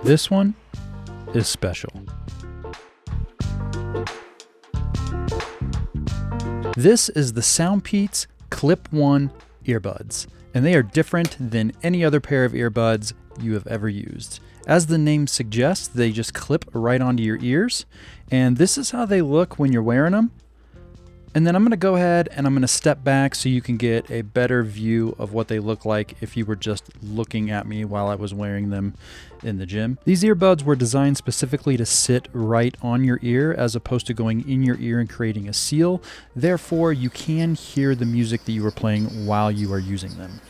This one is special. This is the SoundPeats Clip1 earbuds, and they are different than any other pair of earbuds you have ever used. As the name suggests, they just clip right onto your ears, and this is how they look when you're wearing them. And then I'm going to go ahead and I'm going to step back so you can get a better view of what they look like if you were just looking at me while I was wearing them in the gym. These earbuds were designed specifically to sit right on your ear as opposed to going in your ear and creating a seal. Therefore, you can hear the music that you are playing while you are using them.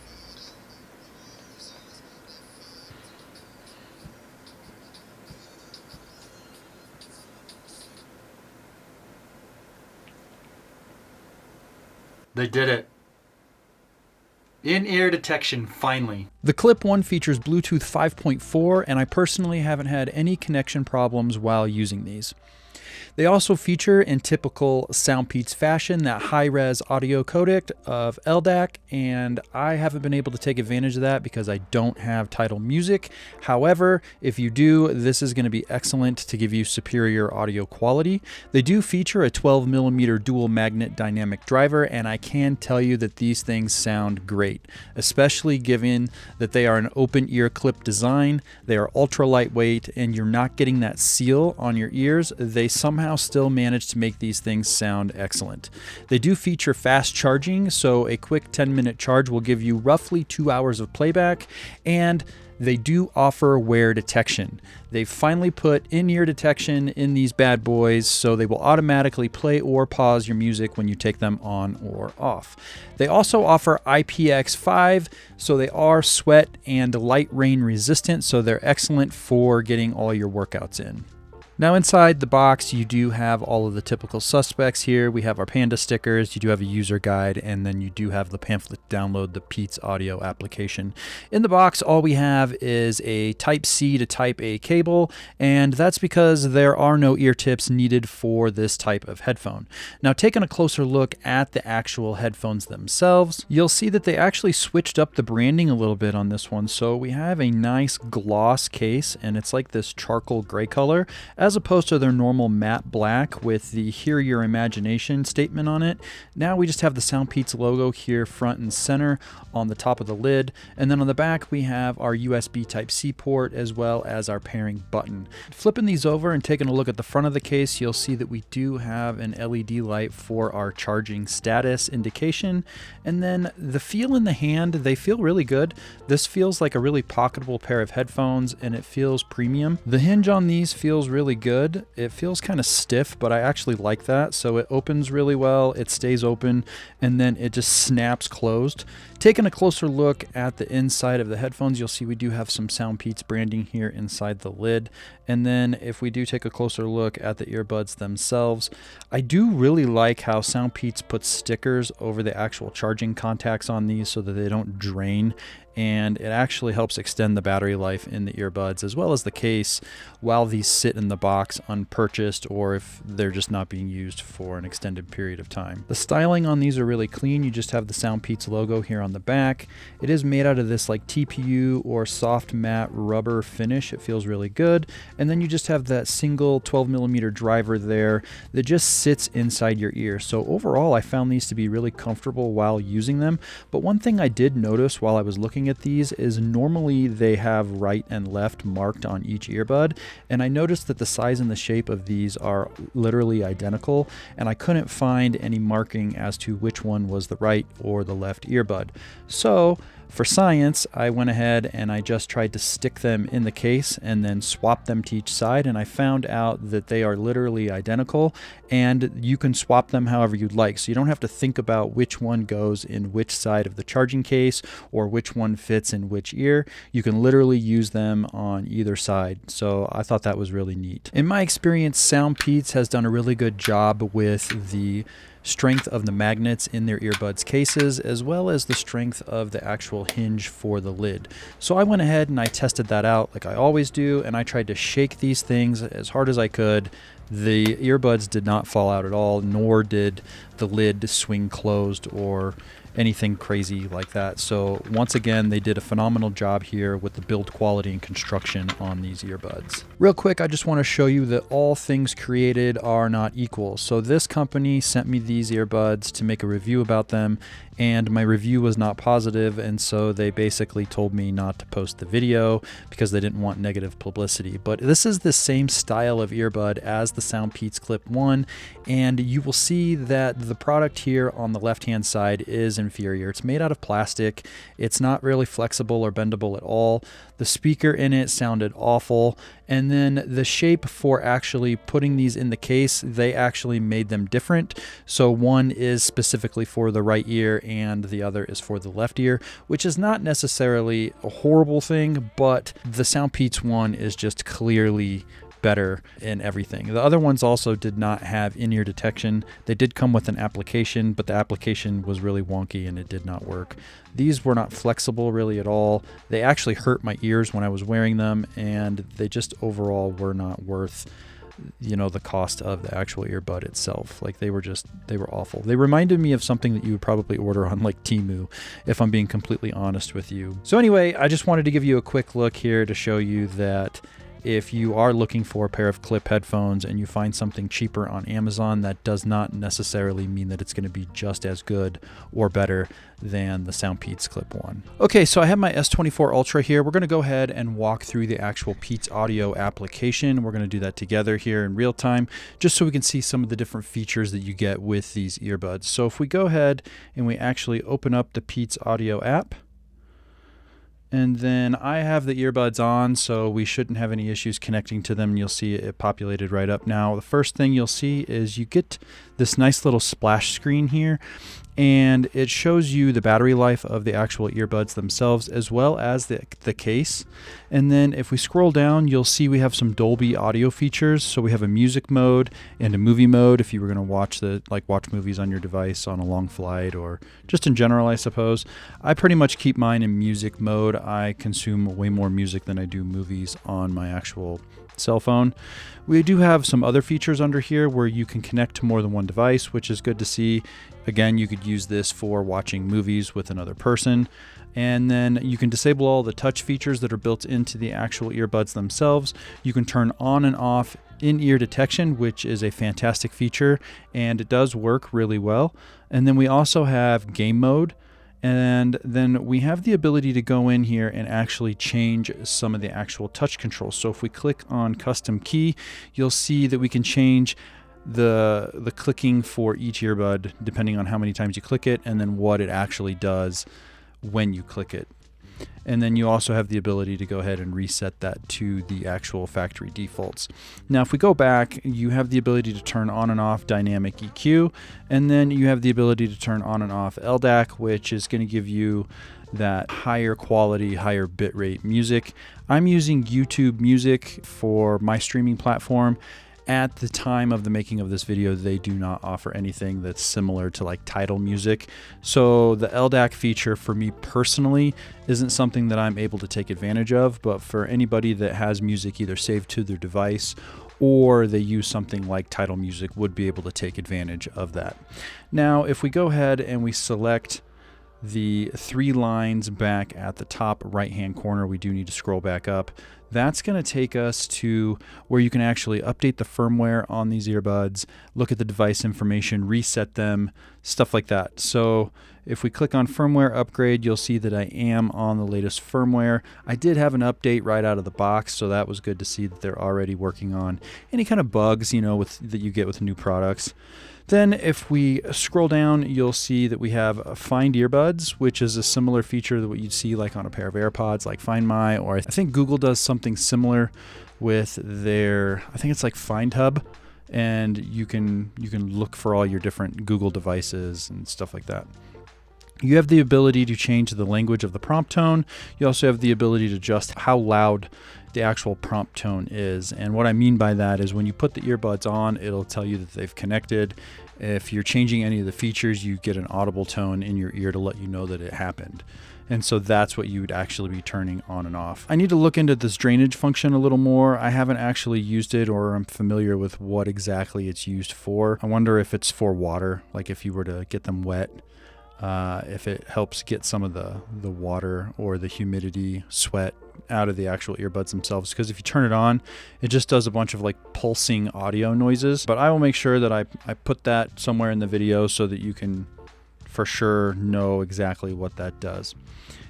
They did it. In-ear detection, finally. The Clip1 features Bluetooth 5.4, and I personally haven't had any connection problems while using these. They also feature, in typical SoundPeats fashion, that high-res audio codec of LDAC, and I haven't been able to take advantage of that because I don't have Tidal Music. However, if you do, this is going to be excellent to give you superior audio quality. They do feature a 12mm dual magnet dynamic driver, and I can tell you that these things sound great, especially given that they are an open ear clip design. They are ultra lightweight, and you're not getting that seal on your ears. They somehow still manage to make these things sound excellent. They do feature fast charging, so a quick 10-minute charge will give you roughly 2 hours of playback, and they do offer wear detection. They've finally put in-ear detection in these bad boys, so they will automatically play or pause your music when you take them on or off. They also offer IPX5, so they are sweat and light rain resistant, so they're excellent for getting all your workouts in. Now inside the box, you do have all of the typical suspects here. We have our Panda stickers, you do have a user guide, and then you do have the pamphlet to download the Peats audio application. In the box, all we have is a Type-C to Type-A cable, and that's because there are no ear tips needed for this type of headphone. Now taking a closer look at the actual headphones themselves, you'll see that they actually switched up the branding a little bit on this one. So we have a nice gloss case, and it's like this charcoal gray color, as opposed to their normal matte black with the Hear Your Imagination statement on it. Now we just have the SoundPeats logo here front and center on the top of the lid, and then on the back we have our USB Type-C port as well as our pairing button. Flipping these over and taking a look at the front of the case, you'll see that we do have an LED light for our charging status indication, and then the feel in the hand, they feel really good. This feels like a really pocketable pair of headphones, and it feels premium. The hinge on these feels really good. It feels kind of stiff, but I actually like that. So it opens really well, it stays open, and then it just snaps closed. Taking a closer look at the inside of the headphones, you'll see we do have some SoundPeats branding here inside the lid. And then if we do take a closer look at the earbuds themselves, I do really like how SoundPeats puts stickers over the actual charging contacts on these so that they don't drain, and it actually helps extend the battery life in the earbuds as well as the case while these sit in the box unpurchased or if they're just not being used for an extended period of time. The styling on these are really clean. You just have the SoundPeats logo here on the back. It is made out of this like TPU or soft matte rubber finish. It feels really good. And then you just have that single 12mm driver there that just sits inside your ear. So overall, I found these to be really comfortable while using them. But one thing I did notice while I was looking at these is normally they have right and left marked on each earbud, and I noticed that the size and the shape of these are literally identical, and I couldn't find any marking as to which one was the right or the left earbud. So for science, I went ahead and I just tried to stick them in the case and then swap them to each side, and I found out that they are literally identical, and you can swap them however you'd like. So you don't have to think about which one goes in which side of the charging case or which one fits in which ear. You can literally use them on either side. So I thought that was really neat. In my experience, SoundPeats has done a really good job with the strength of the magnets in their earbuds cases, as well as the strength of the actual hinge for the lid. So I went ahead and I tested that out like I always do, and I tried to shake these things as hard as I could. The earbuds did not fall out at all, nor did the lid swing closed or anything crazy like that. So once again, they did a phenomenal job here with the build quality and construction on these earbuds. Real quick, I just want to show you that all things created are not equal. So this company sent me these earbuds to make a review about them, and my review was not positive, and so they basically told me not to post the video because they didn't want negative publicity. But this is the same style of earbud as the SoundPeats Clip1, and you will see that the product here on the left-hand side is inferior. It's made out of plastic. It's not really flexible or bendable at all. The speaker in it sounded awful, and then the shape for actually putting these in the case, they actually made them different. So one is specifically for the right ear and the other is for the left ear, which is not necessarily a horrible thing, but the SoundPeats one is just clearly better in everything. The other ones also did not have in-ear detection. They did come with an application, but the application was really wonky and it did not work. These were not flexible really at all. They actually hurt my ears when I was wearing them, and they just overall were not worth, you know, the cost of the actual earbud itself. Like they were awful. They reminded me of something that you would probably order on like Temu, if I'm being completely honest with you. So anyway, I just wanted to give you a quick look here to show you that if you are looking for a pair of clip headphones and you find something cheaper on Amazon, that does not necessarily mean that it's going to be just as good or better than the SoundPeats Clip1. Okay, so I have my S24 Ultra here. We're going to go ahead and walk through the actual Peats Audio application. We're going to do that together here in real time, just so we can see some of the different features that you get with these earbuds. So if we go ahead and we actually open up the Peats Audio app, and then I have the earbuds on, so we shouldn't have any issues connecting to them. You'll see it populated right up now. The first thing you'll see is you get this nice little splash screen here, and it shows you the battery life of the actual earbuds themselves, as well as the case. And then if we scroll down, you'll see we have some Dolby audio features. So we have a music mode and a movie mode if you were going to watch movies on your device on a long flight, or just in general, I suppose. I pretty much keep mine in music mode. I consume way more music than I do movies on my actual cell phone. We do have some other features under here where you can connect to more than one device, which is good to see. Again, you could use this for watching movies with another person. And then you can disable all the touch features that are built into the actual earbuds themselves. You can turn on and off in-ear detection, which is a fantastic feature, and it does work really well. And then we also have game mode. And then we have the ability to go in here and actually change some of the actual touch controls. So if we click on custom key, you'll see that we can change the clicking for each earbud depending on how many times you click it, and then what it actually does when you click it. And then you also have the ability to go ahead and reset that to the actual factory defaults. Now, if we go back, you have the ability to turn on and off dynamic EQ, and then you have the ability to turn on and off LDAC, which is going to give you that higher quality, higher bitrate music. I'm using YouTube Music for my streaming platform. At the time of the making of this video, they do not offer anything that's similar to like Tidal Music. So the LDAC feature for me personally isn't something that I'm able to take advantage of, but for anybody that has music either saved to their device or they use something like Tidal Music would be able to take advantage of that. Now, if we go ahead and we select the three lines back at the top right-hand corner, we do need to scroll back up. That's going to take us to where you can actually update the firmware on these earbuds, look at the device information, reset them, stuff like that. So if we click on firmware upgrade, you'll see that I am on the latest firmware. I did have an update right out of the box, so that was good to see that they're already working on any kind of bugs, you know, that you get with new products. Then if we scroll down, you'll see that we have Find Earbuds, which is a similar feature to what you'd see like on a pair of AirPods, like Find My, or I think Google does something similar with their, I think it's like Find Hub, and you can look for all your different Google devices and stuff like that. You have the ability to change the language of the prompt tone. You also have the ability to adjust how loud the actual prompt tone is. And what I mean by that is when you put the earbuds on, it'll tell you that they've connected. If you're changing any of the features, you get an audible tone in your ear to let you know that it happened. And so that's what you would actually be turning on and off. I need to look into this drainage function a little more. I haven't actually used it, or I'm familiar with what exactly it's used for. I wonder if it's for water, like if you were to get them wet. if it helps get some of the water or the humidity, sweat out of the actual earbuds themselves. Because if you turn it on, it just does a bunch of like pulsing audio noises. But I will make sure that I put that somewhere in the video so that you can for sure know exactly what that does.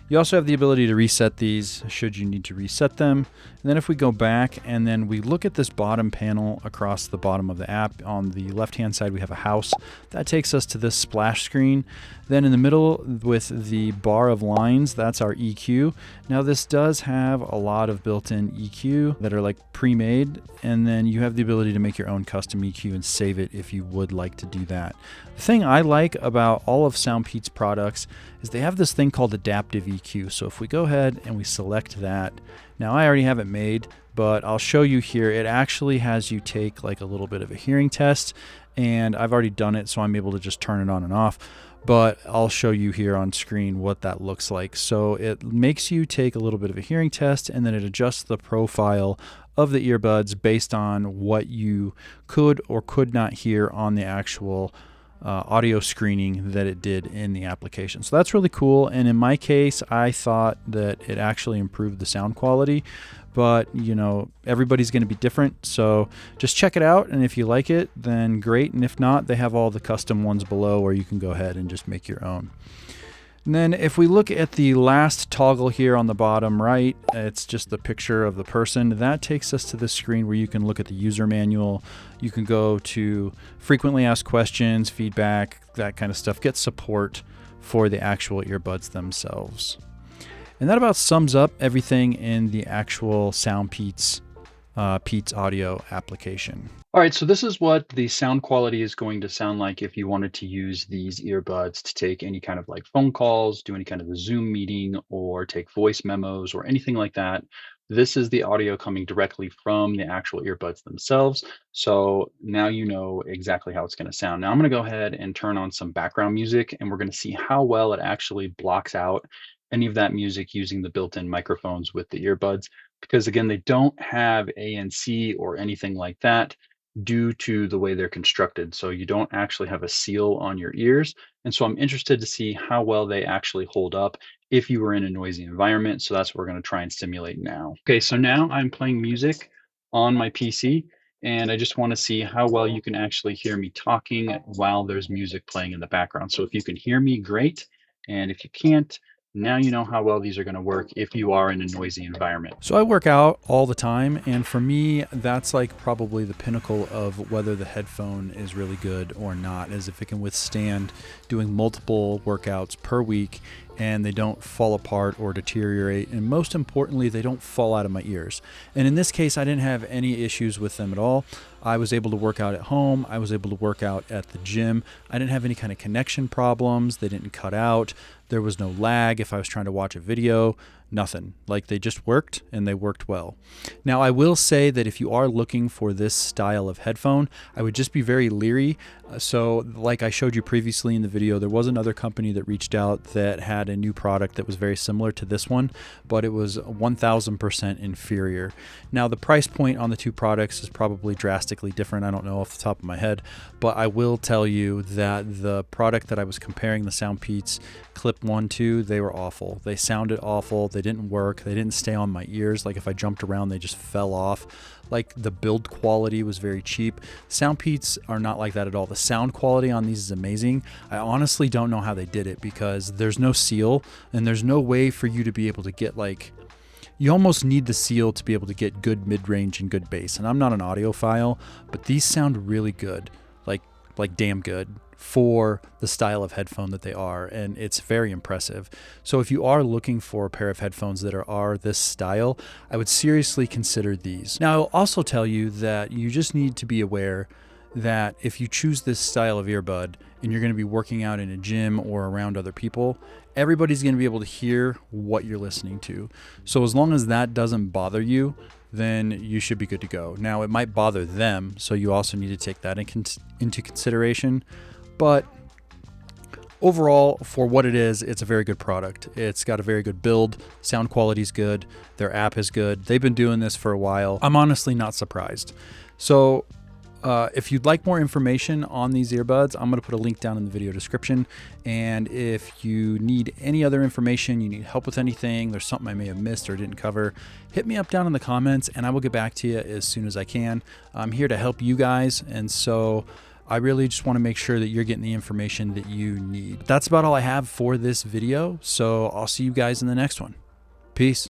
You also have the ability to reset these should you need to reset them. And then if we go back and then we look at this bottom panel across the bottom of the app, on the left-hand side we have a house. That takes us to this splash screen. Then in the middle with the bar of lines, that's our EQ. Now this does have a lot of built-in EQ that are like pre-made, and then you have the ability to make your own custom EQ and save it if you would like to do that. The thing I like about all of SoundPeats products is they have this thing called adaptive EQ. So if we go ahead and we select that, now I already have it made, but I'll show you here. It actually has you take like a little bit of a hearing test, and I've already done it, so I'm able to just turn it on and off. But I'll show you here on screen what that looks like. So it makes you take a little bit of a hearing test, and then it adjusts the profile of the earbuds based on what you could or could not hear on the actual audio screening that it did in the application. So that's really cool. And in my case, I thought that it actually improved the sound quality, but you know, everybody's going to be different. So just check it out. And if you like it, then great. And if not, they have all the custom ones below where you can go ahead and just make your own. And then if we look at the last toggle here on the bottom right, it's just the picture of the person. That takes us to the screen where you can look at the user manual. You can go to frequently asked questions, feedback, that kind of stuff, get support for the actual earbuds themselves. And that about sums up everything in the actual SoundPeats Peats Audio application. All right, so this is what the sound quality is going to sound like if you wanted to use these earbuds to take any kind of like phone calls, do any kind of a Zoom meeting, or take voice memos or anything like that. This is the audio coming directly from the actual earbuds themselves. So now you know exactly how it's going to sound. Now I'm going to go ahead and turn on some background music, and we're going to see how well it actually blocks out any of that music using the built-in microphones with the earbuds. Because again, they don't have ANC or anything like that due to the way they're constructed. So you don't actually have a seal on your ears. And so I'm interested to see how well they actually hold up if you were in a noisy environment. So that's what we're going to try and simulate now. Okay, so now I'm playing music on my PC, and I just want to see how well you can actually hear me talking while there's music playing in the background. So if you can hear me, great. And if you can't, now you know how well these are going to work if you are in a noisy environment. So I work out all the time, and for me, that's like probably the pinnacle of whether the headphone is really good or not, is if it can withstand doing multiple workouts per week and they don't fall apart or deteriorate, and most importantly, they don't fall out of my ears. And in this case, I didn't have any issues with them at all. I was able to work out at home. I was able to work out at the gym. I didn't have any kind of connection problems. They didn't cut out. There was no lag if I was trying to watch a video. Nothing. Like, they just worked, and they worked well. Now, I will say that if you are looking for this style of headphone, I would just be very leery. So like I showed you previously in the video, there was another company that reached out that had a new product that was very similar to this one, but it was 1000% inferior. Now, the price point on the two products is probably drastically different. I don't know off the top of my head, but I will tell you that the product that I was comparing the SoundPeats Clip1 to, they were awful. They sounded awful. They didn't work. They didn't stay on my ears. Like, if I jumped around, they just fell off. Like, the build quality was very cheap. SoundPeats are not like that at all. The sound quality on these is amazing. I honestly don't know how they did it, because there's no seal, and there's no way for you to be able to get, like, you almost need the seal to be able to get good mid-range and good bass. And I'm not an audiophile, but these sound really good, like damn good, for the style of headphone that they are, and it's very impressive. So if you are looking for a pair of headphones that are this style, I would seriously consider these. Now, I'll also tell you that you just need to be aware that if you choose this style of earbud and you're going to be working out in a gym or around other people, everybody's going to be able to hear what you're listening to. So as long as that doesn't bother you, then you should be good to go. Now, it might bother them, so you also need to take that into consideration. But overall, for what it is, it's a very good product. It's got a very good build. Sound quality is good. Their app is good. They've been doing this for a while. I'm honestly not surprised. So If you'd like more information on these earbuds, I'm going to put a link down in the video description. And if you need any other information, you need help with anything, there's something I may have missed or didn't cover, hit me up down in the comments and I will get back to you as soon as I can. I'm here to help you guys. And so I really just want to make sure that you're getting the information that you need. That's about all I have for this video. So I'll see you guys in the next one. Peace.